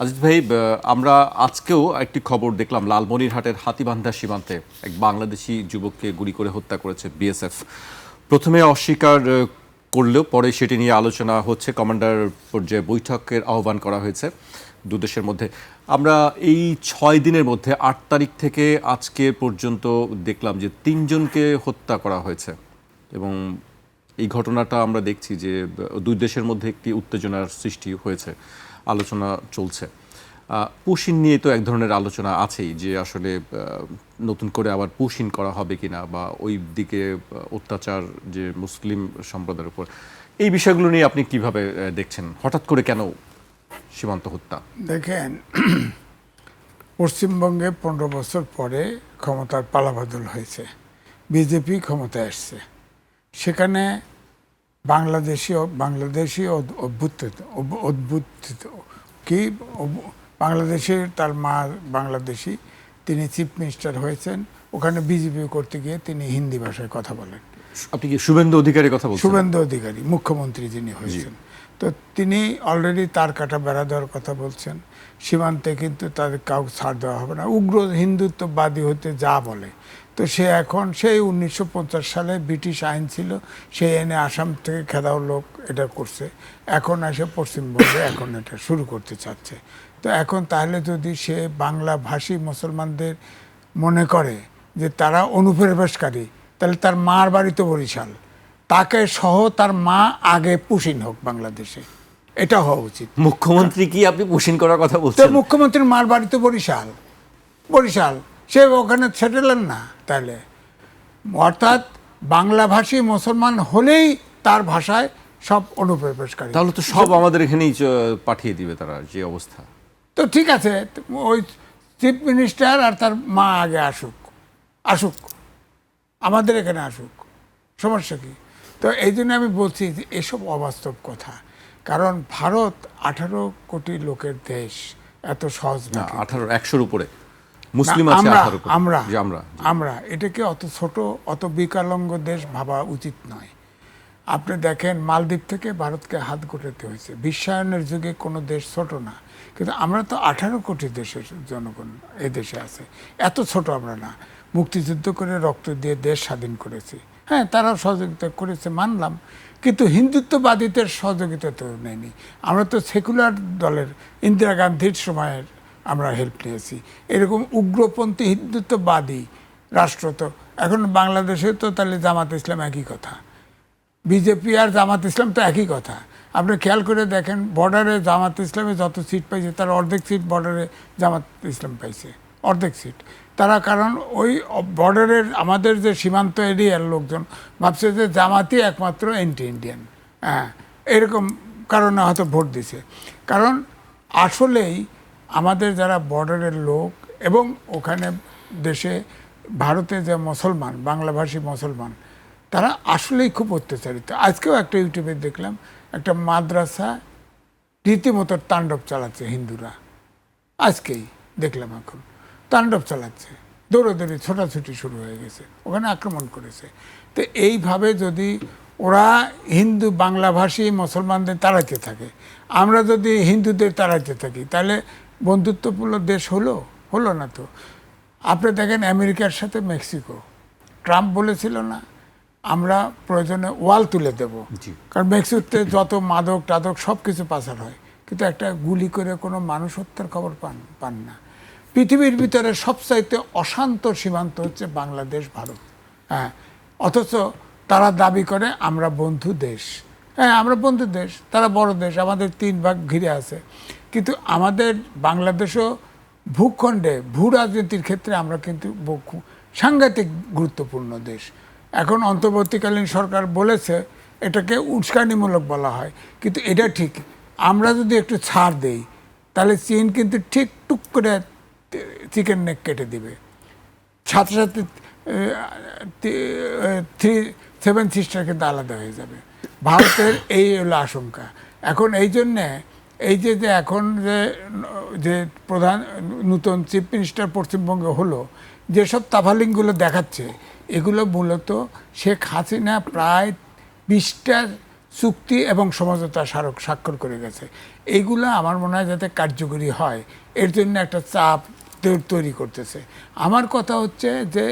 আজিজ ভাই, আমরা আজকেও একটি খবর দেখলাম, লালমনিরহাটের হাতীবান্ধা সীমান্তে এক বাংলাদেশি যুবককে গুলি করে হত্যা করেছে বিএসএফ। প্রথমে অস্বীকার করলেও পরে সেটি নিয়ে আলোচনা হচ্ছে। কমান্ডার পর্যায়ে বৈঠকের আহ্বান করা হয়েছে দু দেশের মধ্যে। আমরা এই 6 দিনের মধ্যে 8 তারিখ থেকে আজকে পর্যন্ত দেখলাম যে 3 জনকে হত্যা করা হয়েছে, এবং এই ঘটনাটা আমরা দেখছি যে দুই দেশের মধ্যে একটি উত্তেজনার সৃষ্টি হয়েছে, আলোচনা চলছে। পুশিন নিয়ে তো এক ধরনের আলোচনা আছেই যে আসলে নতুন করে আবার পুশিন করা হবে কিনা, বা ওই দিকে অত্যাচার যে মুসলিম সম্প্রদায়ের উপর, এই বিষয়গুলো নিয়ে আপনি কিভাবে দেখছেন? হঠাৎ করে কেন সীমান্ত হত্যা? দেখেন, পশ্চিমবঙ্গে 15 বছর পরে ক্ষমতার পালাবদল হয়েছে, বিজেপি ক্ষমতায় আসছে। সেখানে বাংলাদেশি অদ্ভুত কি বাংলাদেশের, তার মা বাংলাদেশি, তিনি চিফ মিনিস্টার হয়েছেন। ওখানে বিজেপি করতে গিয়ে তিনি হিন্দি ভাষায় কথা বলেন। আপনি কি শুভেন্দু অধিকারীর কথা বলছেন? শুভেন্দু অধিকারী মুখ্যমন্ত্রী যিনি হয়েছেন, তো তিনি অলরেডি তার কাটা বেড়া দেওয়ার কথা বলছেন। সীমান্তে কিন্তু তাদের কাউকে ছাড় দেওয়া হবে না, উগ্র হিন্দুত্ববাদী হতে যা বলে। তো সে এখন সেই 1950 সালে ব্রিটিশ আইন ছিল, সেই আইনে আসাম থেকে খেদাও লোক এটা করছে, এখন এসে পশ্চিমবঙ্গে এখন এটা শুরু করতে চাচ্ছে। তো এখন তাহলে যদি সে বাংলা ভাষী মুসলমানদের মনে করে যে তারা অনুপ্রবেশকারী, তাহলে তার মার বাড়ি তো বরিশাল, তাকে সহ তার মা আগে পুশিন হোক বাংলাদেশে, এটা হওয়া উচিত। মুখ্যমন্ত্রী কি আপনি পুশিন করার কথা তো বলছেন? মুখ্যমন্ত্রীর মার বাড়ি তো বরিশাল, সে ওখানে সেটেলেন না। তাহলে অর্থাৎ বাংলাভাষী মুসলমান হলেই তার ভাষায় সব অনুপ্রবেশকারী। তাহলে তো সব আমাদের এখানেই পাঠিয়ে দিবে তারা, যে অবস্থা। তো ঠিক আছে, ওই চিফ মিনিস্টার আর তার মা আগে আসুক আমাদের এখানে আসুক, সমস্যা কি? তো এই জন্য আমি বলছি যে এসব অবাস্তব কথা। কারণ ভারত 18 কোটি লোকের দেশ, এত সহজ না। 100-র উপরে মুসলিম আছে। 18 কোটি। আমরা এটাকে অত ছোট, অত বিকলাঙ্গ দেশ ভাবা উচিত নয়। আপনি দেখেন, মালদ্বীপ থেকে ভারতকে হাত গোটাতে হয়েছে। বিশ্বায়নের যুগে কোনো দেশ ছোট না, কিন্তু আমরা তো 18 কোটি দেশের জনগণ এই দেশে আছে, এত ছোট আমরা না। মুক্তিযুদ্ধ করে রক্ত দিয়ে দেশ স্বাধীন করেছি, হ্যাঁ, তারাও সহযোগিতা করেছে মানলাম, কিন্তু হিন্দুত্ববাদীদের সহযোগিতা তো নেয়নি। আমরা তো সেকুলার দলের, ইন্দিরা গান্ধীর সময়ের আমরা হেল্প নিয়েছি। এরকম উগ্রপন্থী হিন্দুত্ববাদী রাষ্ট্র তো এখন বাংলাদেশে তো তাহলে জামাত ইসলাম একই কথা, বিজেপি আর জামাত ইসলাম তো একই কথা। আপনি খেয়াল করে দেখেন, বর্ডারে জামাত ইসলামে যত সিট পাইছে তার অর্ধেক সিট বর্ডারে জামাত ইসলাম পাইছে, অর্ধেক সিট তারা। কারণ ওই বর্ডারের আমাদের যে সীমান্ত এরিয়ার লোকজন ভাবছে যে জামাতই একমাত্র এন্টি ইন্ডিয়ান, হ্যাঁ, এরকম কারণে হয়তো ভোট দিছে। কারণ আসলেই আমাদের যারা বর্ডারের লোক এবং ওখানে দেশে ভারতে যে মুসলমান, বাংলাভাষী মুসলমান, তারা আসলেই খুব অত্যাচারিত। আজকেও একটা ইউটিউবে দেখলাম, একটা মাদ্রাসা রীতিমতো তাণ্ডব চালাচ্ছে হিন্দুরা, আজকেই দেখলাম, এখন তাণ্ডব চালাচ্ছে, দৌড়াদৌড়ি ছোটাছুটি শুরু হয়ে গেছে, ওখানে আক্রমণ করেছে। তো এইভাবে যদি ওরা হিন্দু বাংলাভাষী মুসলমানদের তাড়াইতে থাকে, আমরা যদি হিন্দুদের তাড়াইতে থাকি, তাহলে বন্ধুত্বপূর্ণ দেশ হলো না তো। আপনি দেখেন আমেরিকার সাথে মেক্সিকো, ট্রাম্প বলেছিল না আমরা প্রয়োজনে ওয়াল তুলে দেব, কারণ মেক্সিকোতে যত মাদক টাদক সব কিছু পাচার হয়, কিন্তু একটা গুলি করে কোনো মানুষ হত্যার খবর পান না। পৃথিবীর ভিতরে সবচাইতে অশান্ত সীমান্ত হচ্ছে বাংলাদেশ, ভারত, হ্যাঁ, অথচ তারা দাবি করে আমরা বন্ধু দেশ। হ্যাঁ, আমরা বন্ধু দেশ, তারা বড় দেশ, আমাদের 3 ভাগ ঘিরে আছে। কিন্তু আমাদের বাংলাদেশও ভূখণ্ডে ভূ রাজনীতির ক্ষেত্রে আমরা কিন্তু সাংঘাতিক গুরুত্বপূর্ণ দেশ। এখন অন্তর্বর্তীকালীন সরকার বলেছে এটাকে উস্কানিমূলক বলা হয়, কিন্তু এটা ঠিক। আমরা যদি একটু ছাড় দেই, তাহলে চীন কিন্তু ঠিক টুক করে চিকেন নেক কেটে দিবে, সাথে সাথে 7 সিস্টার কিন্তু আলাদা হয়ে যাবে। ভারতের এই হলো আশঙ্কা এখন। এই জন্যে এই যে এখন যে প্রধান নতুন চিফ মিনিস্টার পশ্চিমবঙ্গে হলো, যেসব তাফালিংগুলো দেখাচ্ছে, এগুলো মূলত শেখ হাসিনা প্রায় 20টা চুক্তি এবং সমঝোতা স্মারক স্বাক্ষর করে গেছে। এইগুলা আমার মনে হয় যাতে কার্যকরী হয় এর জন্য একটা চাপ তৈরি করতেছে। আমার কথা হচ্ছে যে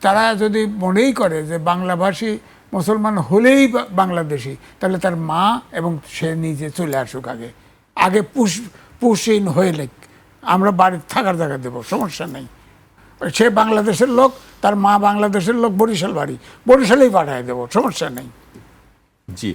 তারা যদি মনেই করে যে বাংলাভাষী মুসলমান হলেই বাংলাদেশি, তাহলে তার মা এবং সে নিজে চলে আসুক, আগে আগে পুষহীন হয়ে লেখ, আমরা বাড়ির থাকার জায়গা দেবো, সমস্যা নেই। সে বাংলাদেশের লোক, তার মা বাংলাদেশের লোক, বরিশাল বাড়ি, বরিশালেই পাঠায় দেবো, সমস্যা নেই। জি।